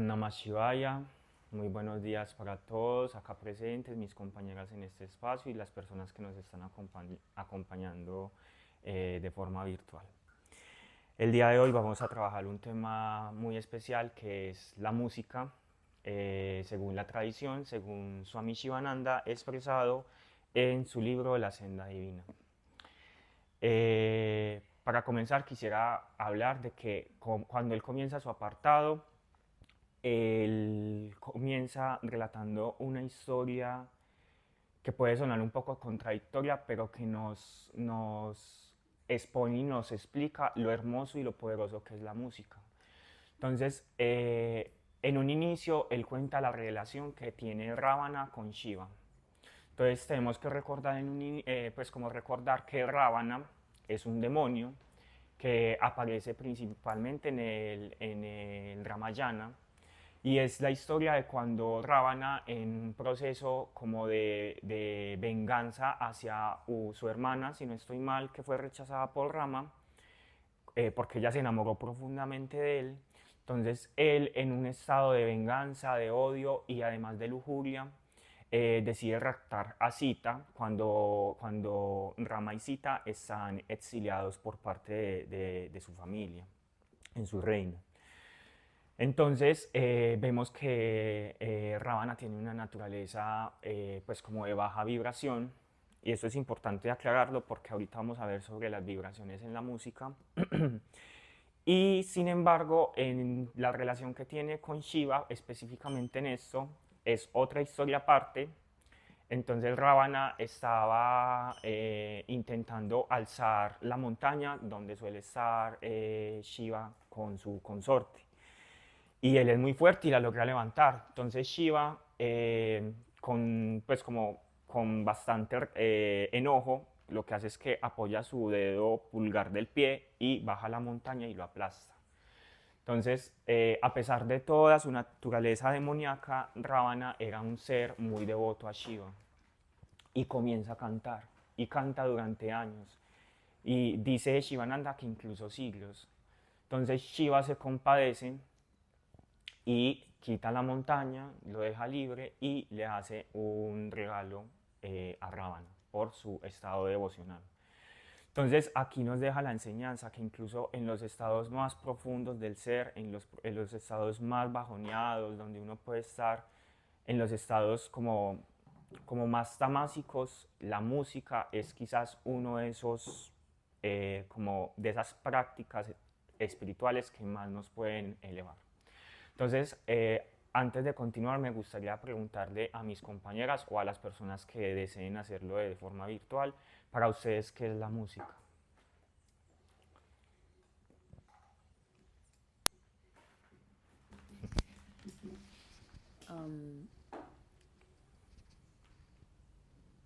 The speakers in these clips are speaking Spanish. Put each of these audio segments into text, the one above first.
Namah Shivaya, muy buenos días para todos acá presentes, mis compañeras en este espacio y las personas que nos están acompañando de forma virtual. El día de hoy vamos a trabajar un tema muy especial que es la música, según la tradición, según Swami Shivananda, expresado en su libro La Senda Divina. Para comenzar quisiera hablar de que cuando él comienza su apartado, él comienza relatando una historia que puede sonar un poco contradictoria, pero que nos expone y nos explica lo hermoso y lo poderoso que es la música. Entonces, en un inicio, él cuenta la relación que tiene Ravana con Shiva. Entonces, tenemos que recordar, pues como recordar que Ravana es un demonio que aparece principalmente en el Ramayana, y es la historia de cuando Ravana, en un proceso como de venganza hacia su hermana, si no estoy mal, que fue rechazada por Rama, porque ella se enamoró profundamente de él. Entonces él, en un estado de venganza, de odio y además de lujuria, decide raptar a Sita cuando Rama y Sita están exiliados por parte de su familia en su reino. Entonces vemos que Ravana tiene una naturaleza pues como de baja vibración, y eso es importante aclararlo porque ahorita vamos a ver sobre las vibraciones en la música. Y sin embargo, en la relación que tiene con Shiva, específicamente en esto, es otra historia aparte. Entonces Ravana estaba intentando alzar la montaña donde suele estar Shiva con su consorte. Y él es muy fuerte y la logra levantar. Entonces Shiva, pues como con bastante enojo, lo que hace es que apoya su dedo pulgar del pie y baja la montaña y lo aplasta. Entonces, a pesar de toda su naturaleza demoníaca, Ravana era un ser muy devoto a Shiva y comienza a cantar, y canta durante años. Y dice Shivananda que incluso siglos. Entonces Shiva se compadece y quita la montaña, lo deja libre y le hace un regalo a Ravana por su estado devocional. Entonces aquí nos deja la enseñanza que incluso en los estados más profundos del ser, en los estados más bajoneados, donde uno puede estar, en los estados como más tamásicos, la música es quizás uno de esos, como de esas prácticas espirituales que más nos pueden elevar. Entonces, antes de continuar, me gustaría preguntarle a mis compañeras o a las personas que deseen hacerlo de forma virtual, para ustedes, ¿qué es la música? Am,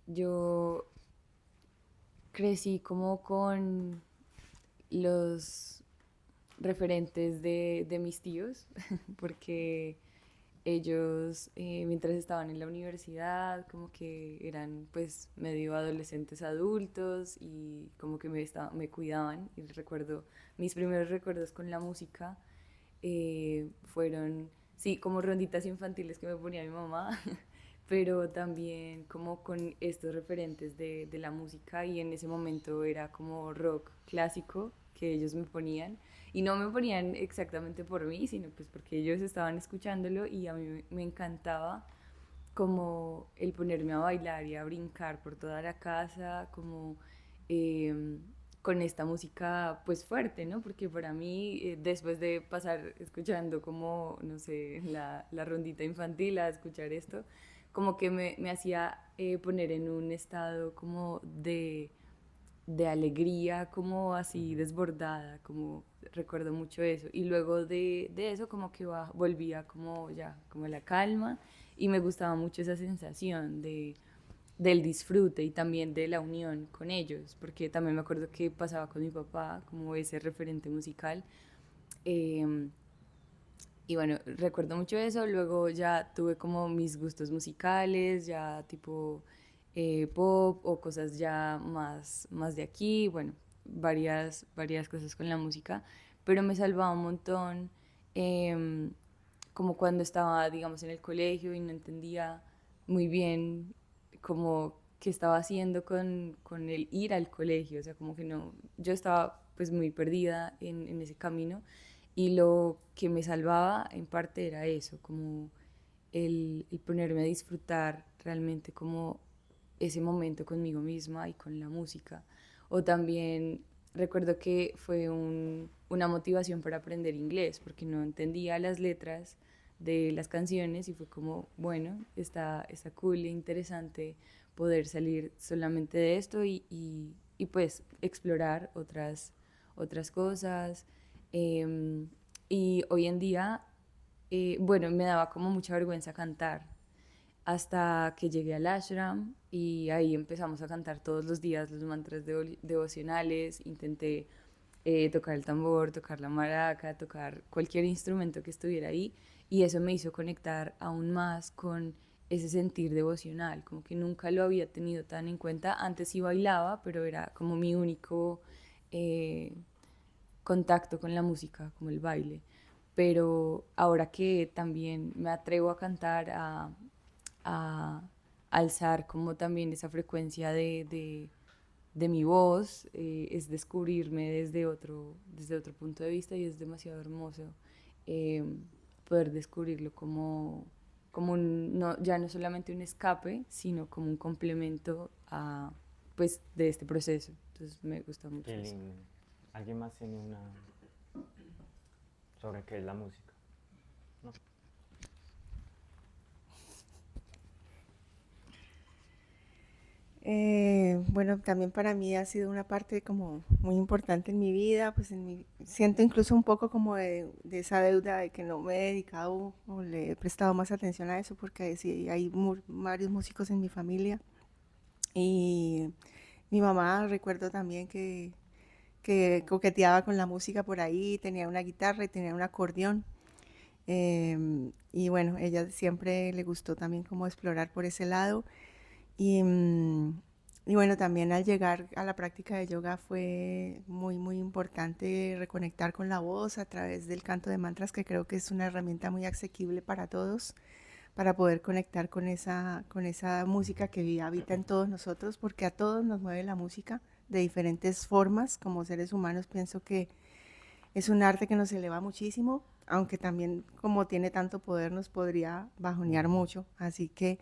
yo crecí como con los referentes de mis tíos, porque ellos mientras estaban en la universidad como que eran pues medio adolescentes adultos y como que me cuidaban, y recuerdo mis primeros recuerdos con la música fueron, sí, como ronditas infantiles que me ponía mi mamá, pero también como con estos referentes de la música, y en ese momento era como rock clásico que ellos me ponían, y no me ponían exactamente por mí, sino pues porque ellos estaban escuchándolo y a mí me encantaba como el ponerme a bailar y a brincar por toda la casa, como eh, con esta música pues fuerte, ¿no? Porque para mí, después de pasar escuchando como, no sé, la rondita infantil a escuchar esto, como que me hacía poner en un estado como de alegría, como así Ujú. desbordada, como recuerdo mucho eso. Y luego de eso como que volvía como ya, como la calma, y me gustaba mucho esa sensación del disfrute y también de la unión con ellos, porque también me acuerdo que pasaba con mi papá como ese referente musical. Eh, y bueno, recuerdo mucho eso. Luego ya tuve como mis gustos musicales, ya tipo pop o cosas ya más de aquí. Bueno, varias cosas con la música. Pero me salvaba un montón. como cuando estaba, digamos, en el colegio y no entendía muy bien como qué estaba haciendo con el ir al colegio, o sea, como que no, yo estaba pues muy perdida en ese camino y lo que me salvaba en parte era eso, como el ponerme a disfrutar realmente como ese momento conmigo misma y con la música. O también recuerdo que fue una motivación para aprender inglés, porque no entendía las letras de las canciones y fue como, bueno, está cool e interesante poder salir solamente de esto y pues explorar otras cosas. Eh, y hoy en día, bueno, me daba como mucha vergüenza cantar hasta que llegué al ashram y ahí empezamos a cantar todos los días los mantras devocionales. Intenté tocar el tambor, tocar la maraca, tocar cualquier instrumento que estuviera ahí y eso me hizo conectar aún más con ese sentir devocional, como que nunca lo había tenido tan en cuenta. Antes sí bailaba, pero era como mi único eh, contacto con la música, como el baile. Pero ahora que también me atrevo a cantar, a alzar como también esa frecuencia de mi voz, es descubrirme desde otro punto de vista y es demasiado hermoso eh, poder descubrirlo como no, ya no solamente un escape, sino como un complemento pues, de este proceso. Entonces me gusta mucho Qué eso. lindo. ¿Alguien más tiene una sobre qué es la música? ¿No? Bueno, también para mí ha sido una parte como muy importante en mi vida, pues siento incluso un poco como de esa deuda de que no me he dedicado o le he prestado más atención a eso, porque sí, hay varios músicos en mi familia. Y mi mamá, recuerdo también que coqueteaba con la música por ahí, tenía una guitarra y tenía un acordeón. Y bueno, ella siempre le gustó también como explorar por ese lado. Y, y bueno, también al llegar a la práctica de yoga fue muy, muy importante reconectar con la voz a través del canto de mantras, que creo que es una herramienta muy asequible para todos, para poder conectar con esa música que habita en todos nosotros, porque a todos nos mueve la música de diferentes formas. Como seres humanos pienso que es un arte que nos eleva muchísimo, aunque también como tiene tanto poder nos podría bajonear Ujú, mucho. Así que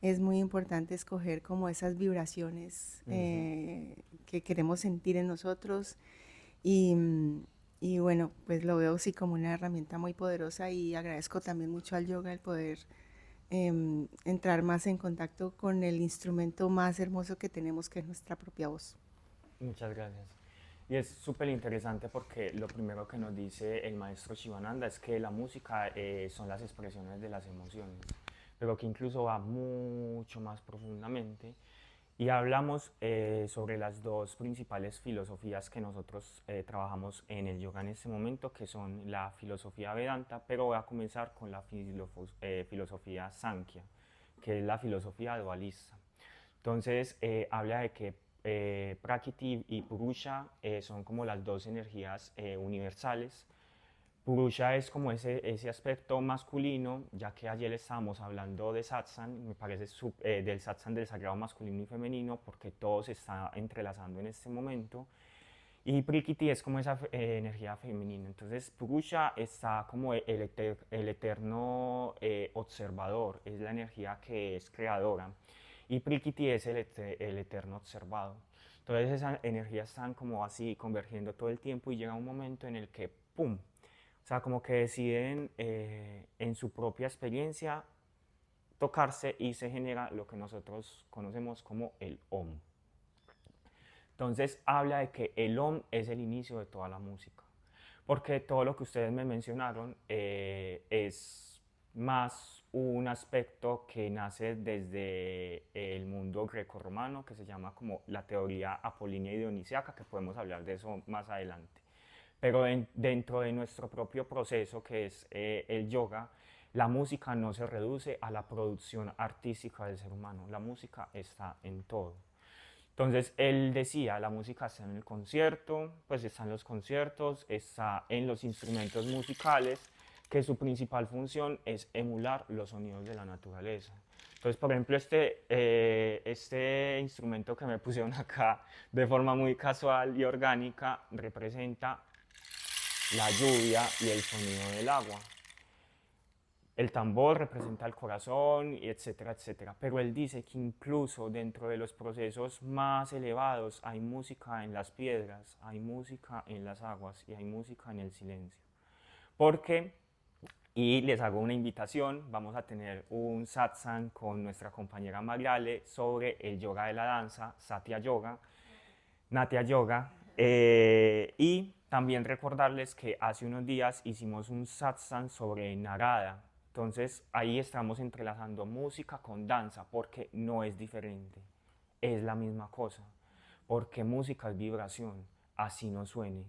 es muy importante escoger como esas vibraciones ujú. que queremos sentir en nosotros. Y, y bueno, pues lo veo sí como una herramienta muy poderosa y agradezco también mucho al yoga el poder entrar más en contacto con el instrumento más hermoso que tenemos, que es nuestra propia voz. Muchas gracias. Y es súper interesante porque lo primero que nos dice el maestro Shivananda es que la música son las expresiones de las emociones, pero que incluso va mucho más profundamente. Y hablamos sobre las dos principales filosofías que nosotros trabajamos en el yoga en este momento, que son la filosofía Vedanta, pero voy a comenzar con la filosofía Sankhya, que es la filosofía dualista. Entonces, habla de que Prakriti y Purusha son como las dos energías universales. Purusha es como ese aspecto masculino, ya que ayer estábamos hablando de satsang, me parece del satsang del sagrado masculino y femenino, porque todo se está entrelazando en este momento. Y Prakriti es como esa energía femenina. Entonces, Purusha está como el eterno observador, es la energía que es creadora. Y Prakriti es el eterno observado. Entonces, esas energías están como así convergiendo todo el tiempo y llega un momento en el que, ¡pum! O sea, como que deciden en su propia experiencia tocarse y se genera lo que nosotros conocemos como el Om. Entonces habla de que el Om es el inicio de toda la música, porque todo lo que ustedes me mencionaron es más un aspecto que nace desde el mundo grecorromano, que se llama como la teoría apolínea y dionisiaca, que podemos hablar de eso más adelante. Pero dentro de nuestro propio proceso, que es el yoga, la música no se reduce a la producción artística del ser humano, la música está en todo. Entonces él decía, la música está en el concierto, pues está en los conciertos, está en los instrumentos musicales, que su principal función es emular los sonidos de la naturaleza. Entonces, por ejemplo, este instrumento que me pusieron acá de forma muy casual y orgánica representa la lluvia y el sonido del agua. El tambor representa el corazón, y etcétera, etcétera. Pero él dice que incluso dentro de los procesos más elevados hay música en las piedras, hay música en las aguas y hay música en el silencio. Porque, y les hago una invitación, vamos a tener un satsang con nuestra compañera Mariale sobre el yoga de la danza, Satya Yoga, Natya Yoga, y también recordarles que hace unos días hicimos un satsang sobre Narada. Entonces ahí estamos entrelazando música con danza porque no es diferente, es la misma cosa. Porque música es vibración, así no suene.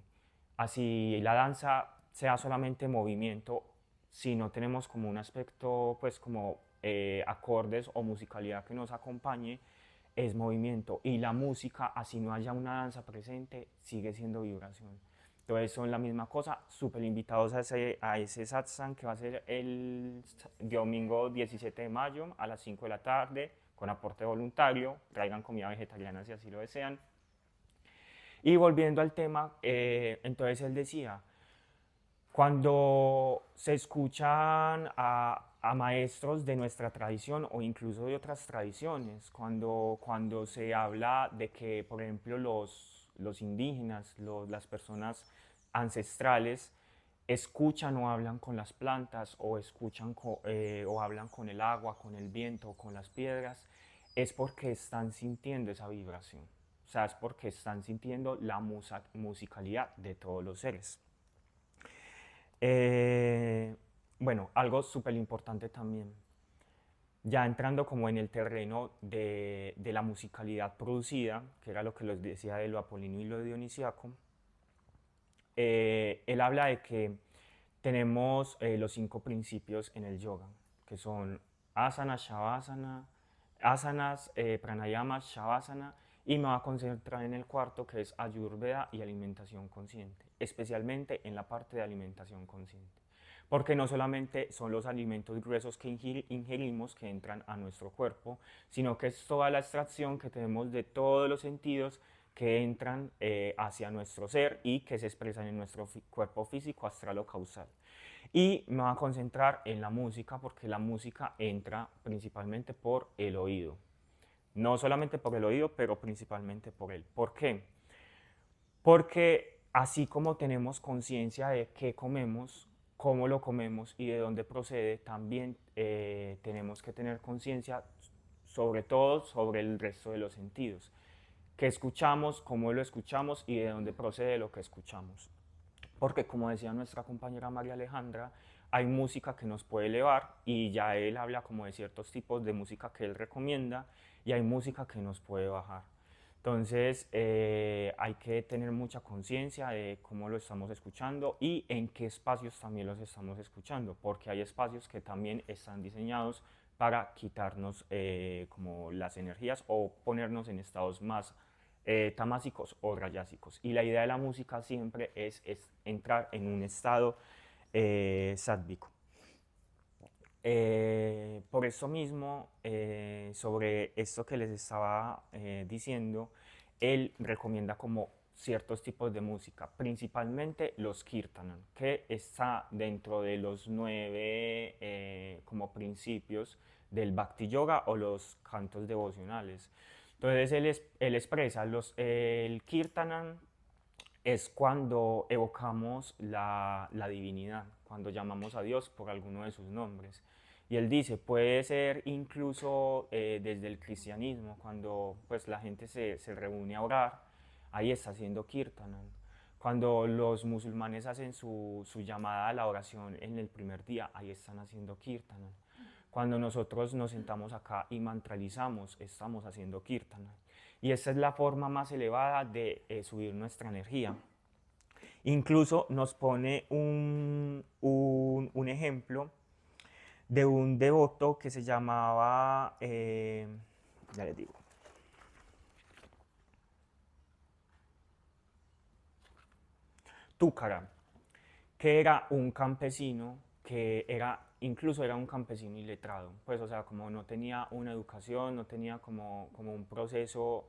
Así la danza sea solamente movimiento, si no tenemos como un aspecto, pues como acordes o musicalidad que nos acompañe, es movimiento. Y la música, así no haya una danza presente, sigue siendo vibración. Entonces son la misma cosa, súper invitados a ese satsang que va a ser el domingo 17 de mayo a las 5 de la tarde, con aporte voluntario, traigan comida vegetariana si así lo desean. Y volviendo al tema, entonces él decía, cuando se escuchan a maestros de nuestra tradición o incluso de otras tradiciones, cuando se habla de que, por ejemplo, los indígenas, las personas ancestrales, escuchan o hablan con las plantas o o hablan con el agua, con el viento, con las piedras, es porque están sintiendo esa vibración. O sea, es porque están sintiendo la musicalidad de todos los seres. Eh, bueno, algo súper importante también, ya entrando como en el terreno de la musicalidad producida, que era lo que les decía de lo apolíneo y lo dionisíaco, él habla de que tenemos los 5 principios en el yoga, que son asana, shavasana, asanas, pranayamas, shavasana, y me voy a concentrar en el cuarto, que es ayurveda y alimentación consciente, especialmente en la parte de alimentación consciente. Porque no solamente son los alimentos gruesos que ingerimos que entran a nuestro cuerpo, sino que es toda la extracción que tenemos de todos los sentidos que entran hacia nuestro ser y que se expresan en nuestro cuerpo físico, astral o causal. Y me voy a concentrar en la música porque la música entra principalmente por el oído. No solamente por el oído, pero principalmente por él. ¿Por qué? Porque así como tenemos conciencia de qué comemos, cómo lo comemos y de dónde procede, también tenemos que tener conciencia sobre todo sobre el resto de los sentidos. Qué escuchamos, cómo lo escuchamos y de dónde procede lo que escuchamos. Porque como decía nuestra compañera María Alejandra, hay música que nos puede elevar y ya él habla como de ciertos tipos de música que él recomienda y hay música que nos puede bajar. Entonces hay que tener mucha conciencia de cómo lo estamos escuchando y en qué espacios también los estamos escuchando, porque hay espacios que también están diseñados para quitarnos como las energías o ponernos en estados más tamásicos o rayásicos. Y la idea de la música siempre es entrar en un estado sádvico. Por eso mismo, sobre esto que les estaba diciendo, él recomienda como ciertos tipos de música, principalmente los kirtanan, que está dentro de los 9 como principios del Bhakti Yoga o los cantos devocionales. Entonces él expresa, el kirtanan es cuando evocamos la divinidad, cuando llamamos a Dios por alguno de sus nombres. Y él dice, puede ser incluso desde el cristianismo, cuando pues, la gente se reúne a orar, ahí está haciendo kirtanan. Cuando los musulmanes hacen su llamada a la oración en el primer día, ahí están haciendo kirtanan. Cuando nosotros nos sentamos acá y mantralizamos, estamos haciendo kirtana. Y esa es la forma más elevada de subir nuestra energía. Incluso nos pone un ejemplo de un devoto que se llamaba, ya les digo, Túcara, que era un campesino que era, incluso era un campesino iletrado, pues o sea, como no tenía una educación, no tenía como un proceso,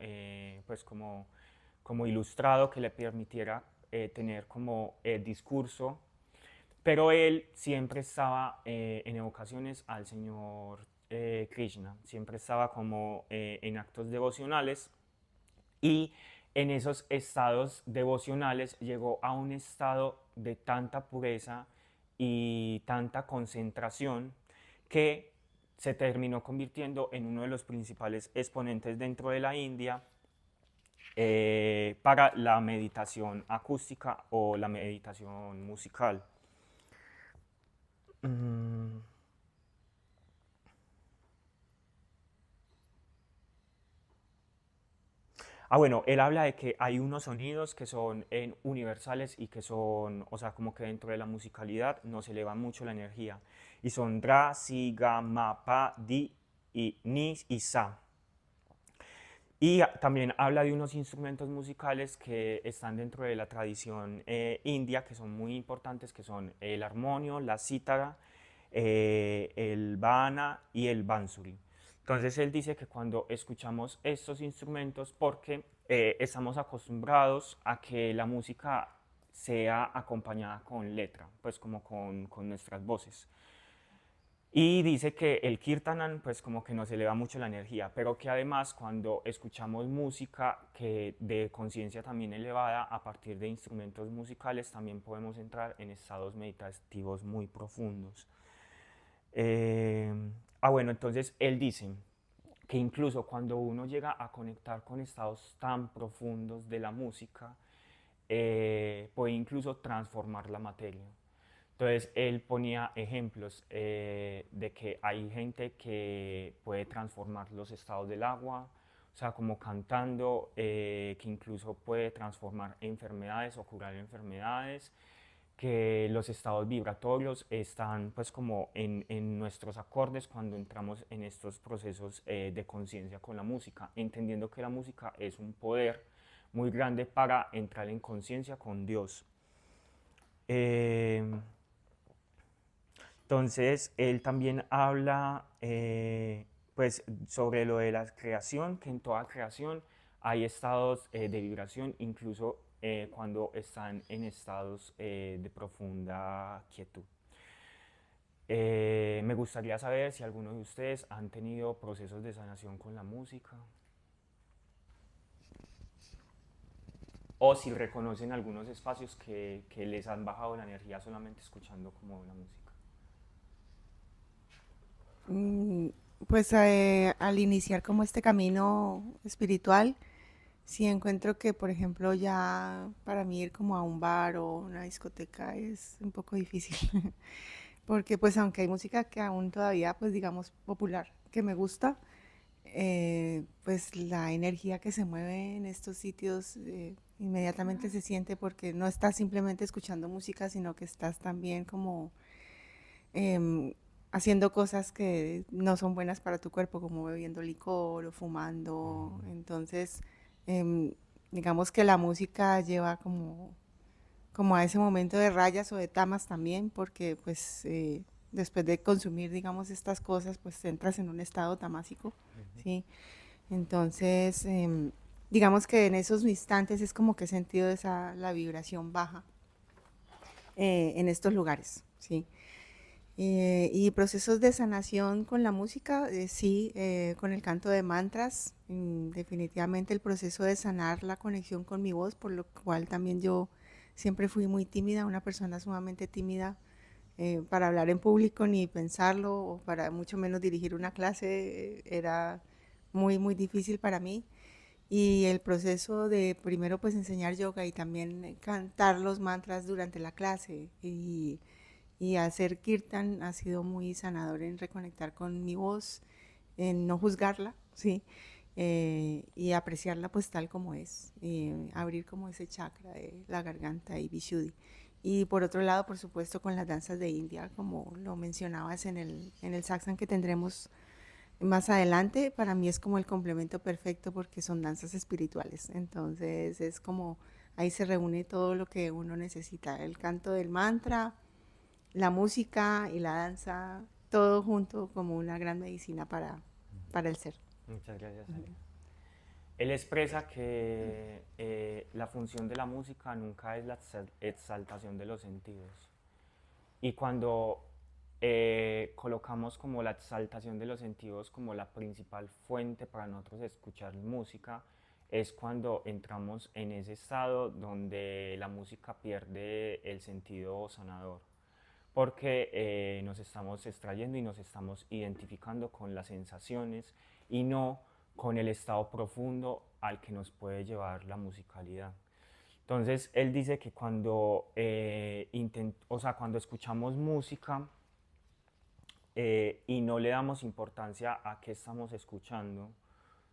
pues como ilustrado que le permitiera tener como discurso, pero él siempre estaba en evocaciones al Señor Krishna, siempre estaba como en actos devocionales y en esos estados devocionales llegó a un estado de tanta pureza y tanta concentración que se terminó convirtiendo en uno de los principales exponentes dentro de la India para la meditación acústica o la meditación musical. Mm. Bueno, él habla de que hay unos sonidos que son universales y que son, o sea, como que dentro de la musicalidad nos eleva mucho la energía. Y son Ra, Si, Ga, Ma, Pa, Di, y Ni y Sa. Y también habla de unos instrumentos musicales que están dentro de la tradición india, que son muy importantes, que son el armonio, la cítara, el bhana y el bansuri. Entonces él dice que cuando escuchamos estos instrumentos, porque estamos acostumbrados a que la música sea acompañada con letra, pues como con nuestras voces. Y dice que el kirtanan pues como que nos eleva mucho la energía, pero que además cuando escuchamos música que de conciencia también elevada a partir de instrumentos musicales también podemos entrar en estados meditativos muy profundos. Eh, bueno, entonces él dice que incluso cuando uno llega a conectar con estados tan profundos de la música, puede incluso transformar la materia. Entonces él ponía ejemplos de que hay gente que puede transformar los estados del agua, o sea, como cantando, que incluso puede transformar enfermedades o curar enfermedades, que los estados vibratorios están pues como en nuestros acordes cuando entramos en estos procesos de conciencia con la música, entendiendo que la música es un poder muy grande para entrar en conciencia con Dios. Entonces, él también habla pues, sobre lo de la creación, que en toda creación hay estados de vibración, incluso cuando están en estados de profunda quietud. Me gustaría saber si alguno de ustedes han tenido procesos de sanación con la música o si reconocen algunos espacios que les han bajado la energía solamente escuchando como la música. Mm, Pues al iniciar como este camino espiritual, sí encuentro que, por ejemplo, ya para mí ir como a un bar o una discoteca es un poco difícil, porque pues aunque hay música que aún todavía, pues digamos, popular, que me gusta, pues la energía que se mueve en estos sitios inmediatamente se siente porque no estás simplemente escuchando música, sino que estás también como em, haciendo cosas que no son buenas para tu cuerpo, como bebiendo licor o fumando. Entonces, em, digamos que la música lleva como a ese momento de rayas o de tamas también, porque pues después de consumir, digamos, estas cosas, pues entras en un estado tamásico, ¿sí? Entonces, digamos que en esos instantes es como que he sentido la vibración baja en estos lugares, ¿sí? Y procesos de sanación con la música, sí, con el canto de mantras, definitivamente el proceso de sanar la conexión con mi voz, por lo cual también yo siempre fui muy tímida, una persona sumamente tímida para hablar en público, ni pensarlo, o para mucho menos dirigir una clase, era muy, muy difícil para mí. Y el proceso de primero pues enseñar yoga y también cantar los mantras durante la clase y hacer kirtan ha sido muy sanador en reconectar con mi voz, en no juzgarla, ¿sí? Y apreciarla pues tal como es, abrir como ese chakra de la garganta y Vishuddhi. Y por otro lado, por supuesto, con las danzas de India, como lo mencionabas en el satsang que tendremos más adelante, para mí es como el complemento perfecto porque son danzas espirituales. Entonces es como ahí se reúne todo lo que uno necesita, el canto del mantra, la música y la danza, todo junto como una gran medicina para el ser. Muchas gracias, Ale. Él expresa que la función de la música nunca es la exaltación de los sentidos. Y cuando colocamos como la exaltación de los sentidos como la principal fuente para nosotros escuchar música, es cuando entramos en ese estado donde la música pierde el sentido sanador, porque nos estamos extrayendo y nos estamos identificando con las sensaciones y no con el estado profundo al que nos puede llevar la musicalidad. Entonces, él dice que cuando, o sea, cuando escuchamos música y no le damos importancia a qué estamos escuchando,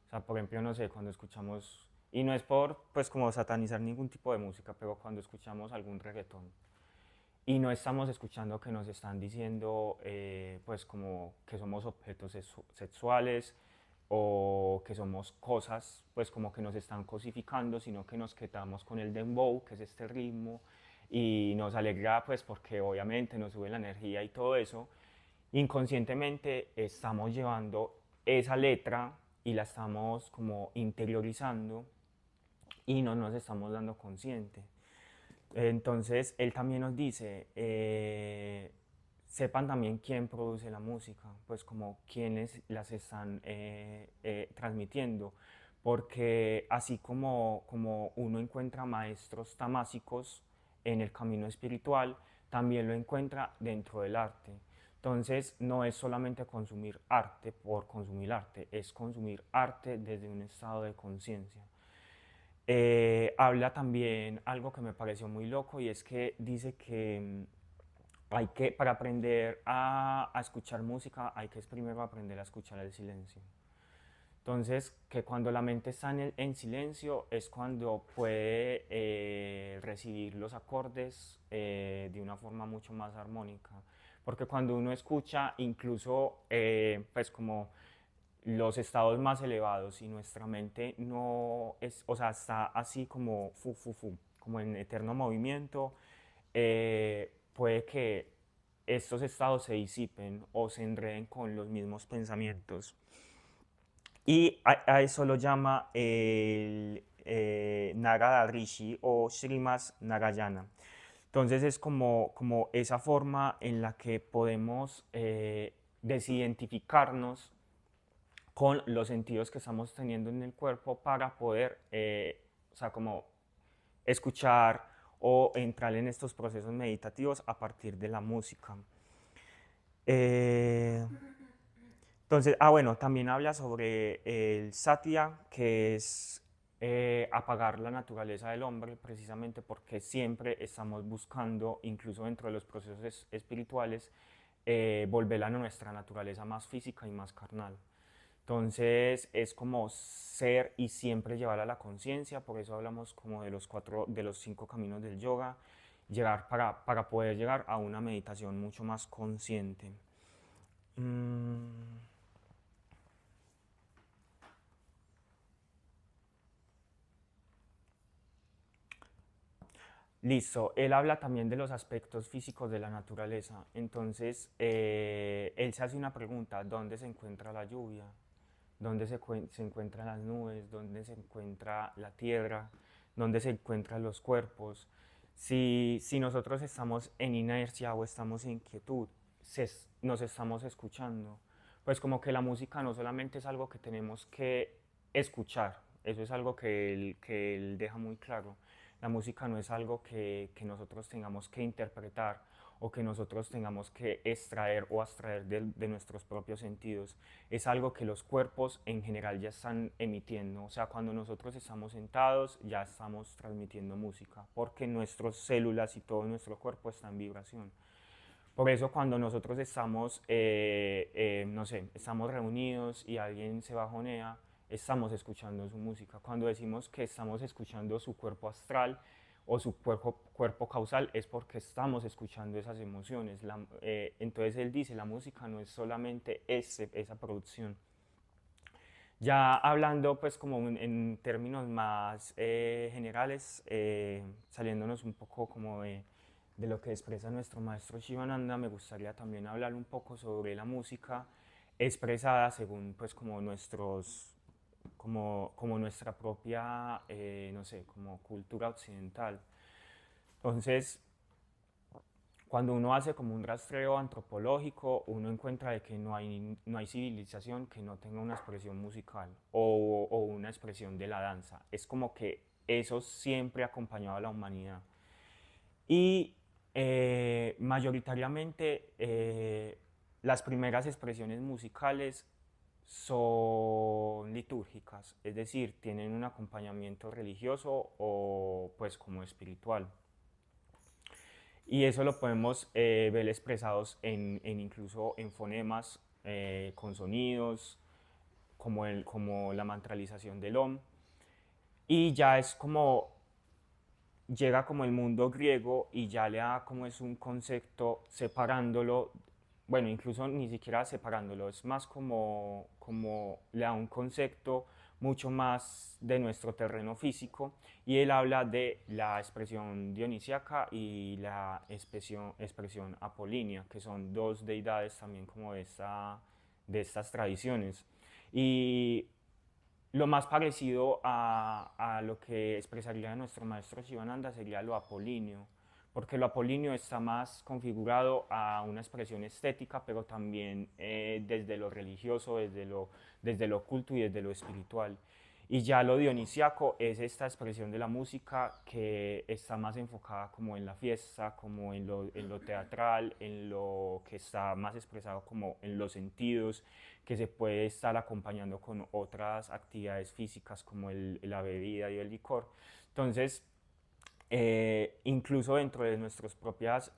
o sea, por ejemplo, no sé, cuando escuchamos, y no es por, pues, como satanizar ningún tipo de música, pero cuando escuchamos algún reggaetón y no estamos escuchando que nos están diciendo, pues, como que somos objetos sexuales o que somos cosas, pues como que nos están cosificando, sino que nos quedamos con el dembow, que es este ritmo, y nos alegra pues porque obviamente nos sube la energía y todo eso, inconscientemente estamos llevando esa letra y la estamos como interiorizando y no nos estamos dando consciente. Entonces, él también nos dice, sepan también quién produce la música, pues como quiénes las están transmitiendo, porque así como uno encuentra maestros tamásicos en el camino espiritual, también lo encuentra dentro del arte. Entonces, no es solamente consumir arte por consumir arte, es consumir arte desde un estado de conciencia. Habla también algo que me pareció muy loco y es que dice que hay que, para aprender a escuchar música, hay que primero aprender a escuchar el silencio. Entonces, que cuando la mente está en silencio es cuando puede recibir los acordes de una forma mucho más armónica. Porque cuando uno escucha, incluso, pues como los estados más elevados y nuestra mente no es, o sea, está así como como en eterno movimiento, puede que estos estados se disipen o se enreden con los mismos pensamientos. Y a eso lo llama el Narada Rishi o Srimas Narayana. Entonces es como esa forma en la que podemos desidentificarnos con los sentidos que estamos teniendo en el cuerpo para poder, o sea, como escuchar o entrar en estos procesos meditativos a partir de la música. Eh, entonces, bueno, también habla sobre el satya, que es apagar la naturaleza del hombre, precisamente porque siempre estamos buscando, incluso dentro de los procesos espirituales, volver a nuestra naturaleza más física y más carnal. Entonces es como ser y siempre llevar a la conciencia, por eso hablamos como de los 5 caminos del yoga, llegar para poder llegar a una meditación mucho más consciente. Mm, Listo, él habla también de los aspectos físicos de la naturaleza, entonces él se hace una pregunta: ¿dónde se encuentra la lluvia? ¿Dónde se encuentran las nubes? ¿Dónde se encuentra la tierra? ¿Dónde se encuentran los cuerpos? Si nosotros estamos en inercia o estamos en quietud, nos estamos escuchando. Pues como que la música no solamente es algo que tenemos que escuchar, eso es algo que él deja muy claro. La música no es algo que nosotros tengamos que interpretar o que nosotros tengamos que extraer o abstraer de nuestros propios sentidos. Es algo que los cuerpos en general ya están emitiendo. O sea, cuando nosotros estamos sentados ya estamos transmitiendo música, porque nuestras células y todo nuestro cuerpo está en vibración. Por eso cuando nosotros estamos, no sé, estamos reunidos y alguien se bajonea, estamos escuchando su música. Cuando decimos que estamos escuchando su cuerpo astral o su cuerpo causal, es porque estamos escuchando esas emociones. Entonces él dice, la música no es solamente esa producción. Ya hablando pues como en términos más generales, saliéndonos un poco como de lo que expresa nuestro maestro Shivananda, me gustaría también hablar un poco sobre la música expresada según pues como como nuestra propia, no sé, como cultura occidental. Entonces, cuando uno hace como un rastreo antropológico, uno encuentra de que no hay civilización que no tenga una expresión musical o una expresión de la danza. Es como que eso siempre ha acompañado a la humanidad. Y mayoritariamente las primeras expresiones musicales son litúrgicas, es decir, tienen un acompañamiento religioso o pues como espiritual. Y eso lo podemos ver expresados incluso en fonemas, con sonidos, como la mantralización del OM. Y ya es como, llega como el mundo griego y ya le da como es un concepto separándolo, bueno, incluso ni siquiera separándolo, es más como le da un concepto mucho más de nuestro terreno físico y él habla de la expresión dionisíaca y la expresión apolínea, que son dos deidades también como de estas tradiciones. Y lo más parecido a lo que expresaría nuestro maestro Shivananda sería lo apolíneo, porque lo apolíneo está más configurado a una expresión estética, pero también desde lo religioso, desde lo oculto y desde lo espiritual. Y ya lo dionisiaco es esta expresión de la música que está más enfocada como en la fiesta, como en lo teatral, en lo que está más expresado como en los sentidos, que se puede estar acompañando con otras actividades físicas como la bebida y el licor. Entonces, incluso dentro de nuestras propias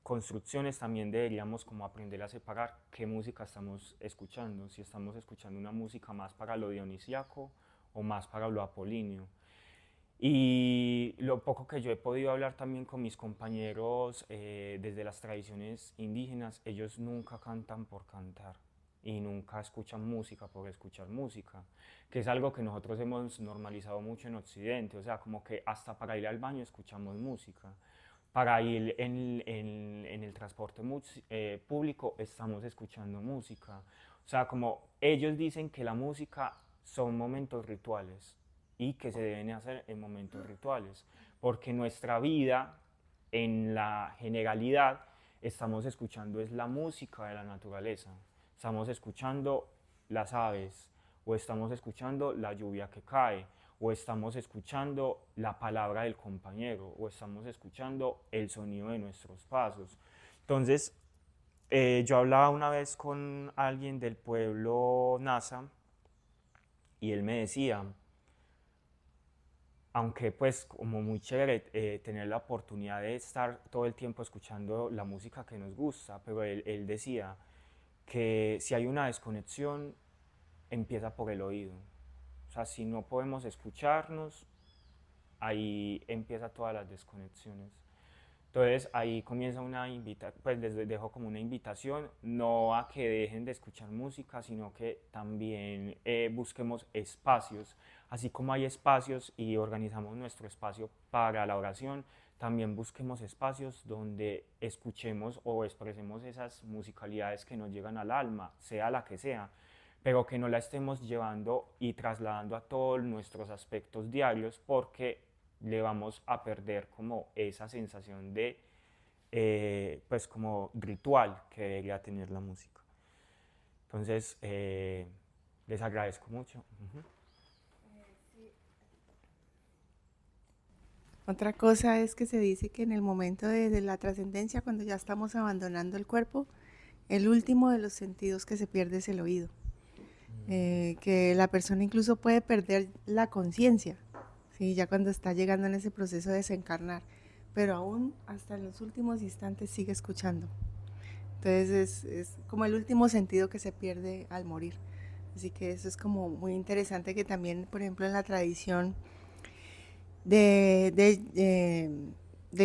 construcciones también deberíamos como aprender a separar qué música estamos escuchando, si estamos escuchando una música más para lo dionisíaco o más para lo apolíneo. Y lo poco que yo he podido hablar también con mis compañeros desde las tradiciones indígenas, ellos nunca cantan por cantar y nunca escuchan música por escuchar música, que es algo que nosotros hemos normalizado mucho en Occidente, o sea, como que hasta para ir al baño escuchamos música, para ir en el transporte público estamos escuchando música, o sea, como ellos dicen que la música son momentos rituales y que se deben hacer en momentos rituales, porque nuestra vida en la generalidad estamos escuchando es la música de la naturaleza, estamos escuchando las aves o estamos escuchando la lluvia que cae o estamos escuchando la palabra del compañero o estamos escuchando el sonido de nuestros pasos. Entonces, yo hablaba una vez con alguien del pueblo Nasa y él me decía, aunque pues como muy chévere tener la oportunidad de estar todo el tiempo escuchando la música que nos gusta, pero él decía que si hay una desconexión, empieza por el oído. O sea, si no podemos escucharnos, ahí empieza todas las desconexiones. Entonces ahí comienza una invitación, pues les dejo como una invitación, no a que dejen de escuchar música, sino que también busquemos espacios, así como hay espacios y organizamos nuestro espacio para la oración, también busquemos espacios donde escuchemos o expresemos esas musicalidades que nos llegan al alma, sea la que sea, pero que no la estemos llevando y trasladando a todos nuestros aspectos diarios porque le vamos a perder como esa sensación de pues como ritual que debería tener la música. Entonces, les agradezco mucho. Otra cosa es que se dice que en el momento de la trascendencia, cuando ya estamos abandonando el cuerpo, el último de los sentidos que se pierde es el oído. Que la persona incluso puede perder la conciencia, ¿sí? Ya cuando está llegando en ese proceso de desencarnar, pero aún hasta en los últimos instantes sigue escuchando. Entonces es como el último sentido que se pierde al morir. Así que eso es como muy interesante que también, por ejemplo, en la tradición de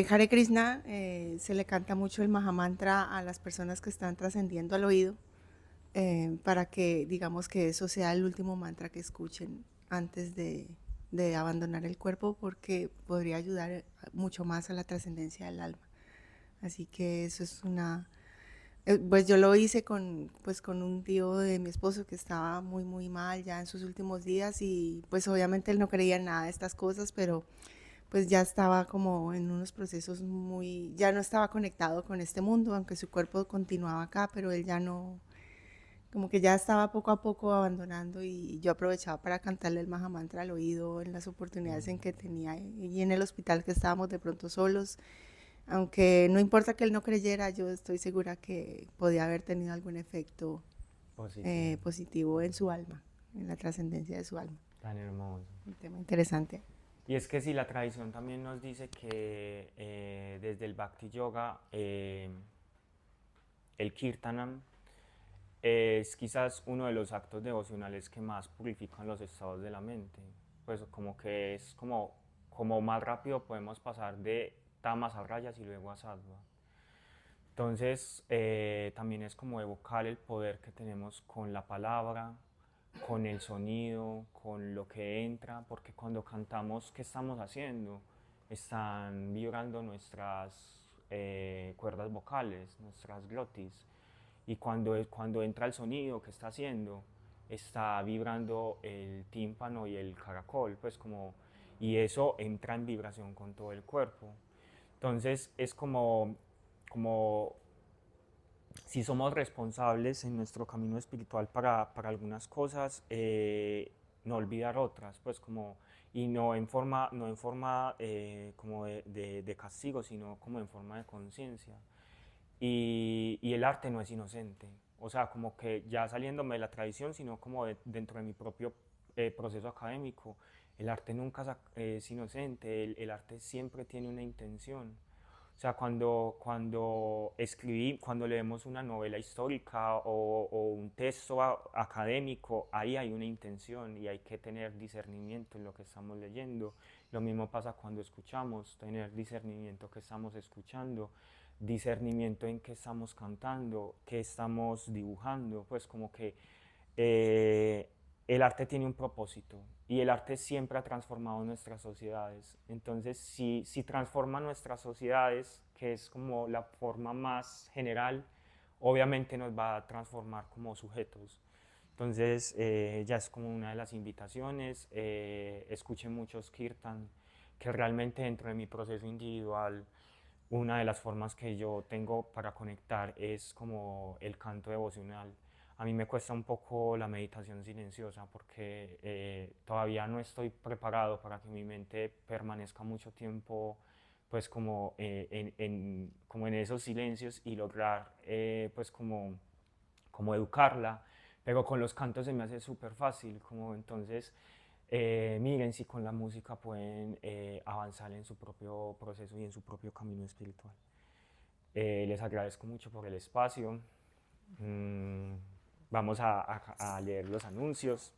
Hare Krishna se le canta mucho el Mahamantra a las personas que están trascendiendo al oído, para que digamos que eso sea el último mantra que escuchen antes de abandonar el cuerpo porque podría ayudar mucho más a la trascendencia del alma. Así que eso es una... Pues yo lo hice pues con un tío de mi esposo que estaba muy, muy mal ya en sus últimos días y pues obviamente él no creía en nada de estas cosas, pero pues ya estaba como en unos procesos muy... Ya no estaba conectado con este mundo, aunque su cuerpo continuaba acá, pero él ya no... Como que ya estaba poco a poco abandonando y yo aprovechaba para cantarle el Mahamantra al oído en las oportunidades en que tenía y en el hospital que estábamos de pronto solos. Aunque no importa que él no creyera, yo estoy segura que podía haber tenido algún efecto Positivo. positivo en su alma, en la trascendencia de su alma. Tan hermoso. Un tema interesante. Y es que sí, la tradición también nos dice que desde el Bhakti Yoga, el Kirtanam es quizás uno de los actos devocionales que más purifican los estados de la mente. Pues como que es como más rápido podemos pasar de tamas a rayas y luego a sattva. Entonces también es como evocar el poder que tenemos con la palabra, con el sonido, con lo que entra, porque cuando cantamos, ¿qué estamos haciendo? Están vibrando nuestras cuerdas vocales, nuestras glotis. Y cuando entra el sonido, ¿qué está haciendo? Está vibrando el tímpano y el caracol, pues como, y eso entra en vibración con todo el cuerpo. Entonces es como si somos responsables en nuestro camino espiritual para algunas cosas, no olvidar otras, pues como, y no en forma como de castigo, sino como en forma de conciencia. Y el arte no es inocente, o sea, como que ya saliéndome de la tradición, sino como dentro de mi propio proceso académico, el arte nunca es inocente, el arte siempre tiene una intención. O sea, cuando leemos una novela histórica o un texto académico, ahí hay una intención y hay que tener discernimiento en lo que estamos leyendo. Lo mismo pasa cuando escuchamos, tener discernimiento que estamos escuchando, discernimiento en qué estamos cantando, qué estamos dibujando, pues como que eh, el arte tiene un propósito y el arte siempre ha transformado nuestras sociedades. Entonces, si transforma nuestras sociedades, que es como la forma más general, obviamente nos va a transformar como sujetos. Entonces, ya es como una de las invitaciones. Escuché muchos kirtan, que realmente dentro de mi proceso individual, una de las formas que yo tengo para conectar es como el canto devocional. A mí me cuesta un poco la meditación silenciosa porque todavía no estoy preparado para que mi mente permanezca mucho tiempo pues como en esos silencios y lograr pues como educarla, pero con los cantos se me hace súper fácil, como entonces miren si con la música pueden avanzar en su propio proceso y en su propio camino espiritual. Les agradezco mucho por el espacio. Mm, Vamos a leer los anuncios.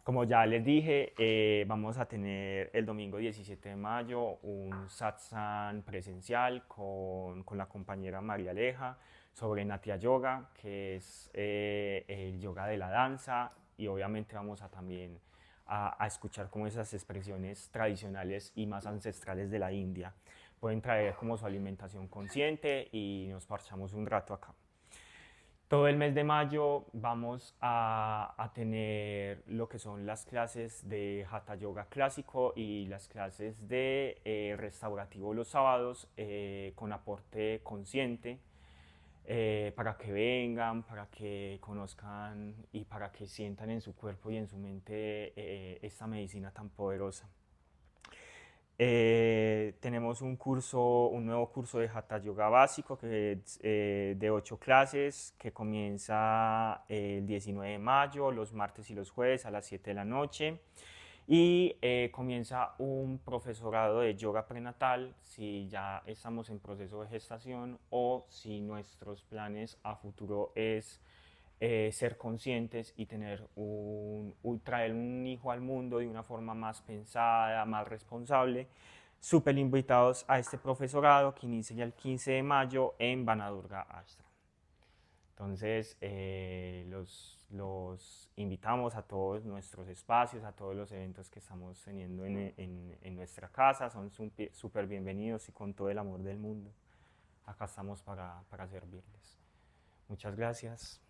Como ya les dije, vamos a tener el domingo 17 de mayo un satsang presencial con la compañera María Aleja sobre Natya Yoga, que es el yoga de la danza, y obviamente vamos a también a escuchar como esas expresiones tradicionales y más ancestrales de la India. Pueden traer como su alimentación consciente y nos parchamos un rato acá. Todo el mes de mayo vamos a tener lo que son las clases de Hatha Yoga clásico y las clases de restaurativo los sábados con aporte consciente para que vengan, para que conozcan y para que sientan en su cuerpo y en su mente esta medicina tan poderosa. Tenemos un nuevo curso de Hatha Yoga básico que es de 8 clases que comienza el 19 de mayo, los martes y los jueves a las 7 de la noche. Y comienza un profesorado de yoga prenatal si ya estamos en proceso de gestación o si nuestros planes a futuro es ser conscientes y traer un hijo al mundo de una forma más pensada, más responsable. Súper invitados a este profesorado que inicia ya el 15 de mayo en Vanadurga Ashram. Entonces, los invitamos a todos nuestros espacios, a todos los eventos que estamos teniendo en nuestra casa. Son súper bienvenidos y con todo el amor del mundo. Acá estamos para servirles. Muchas gracias.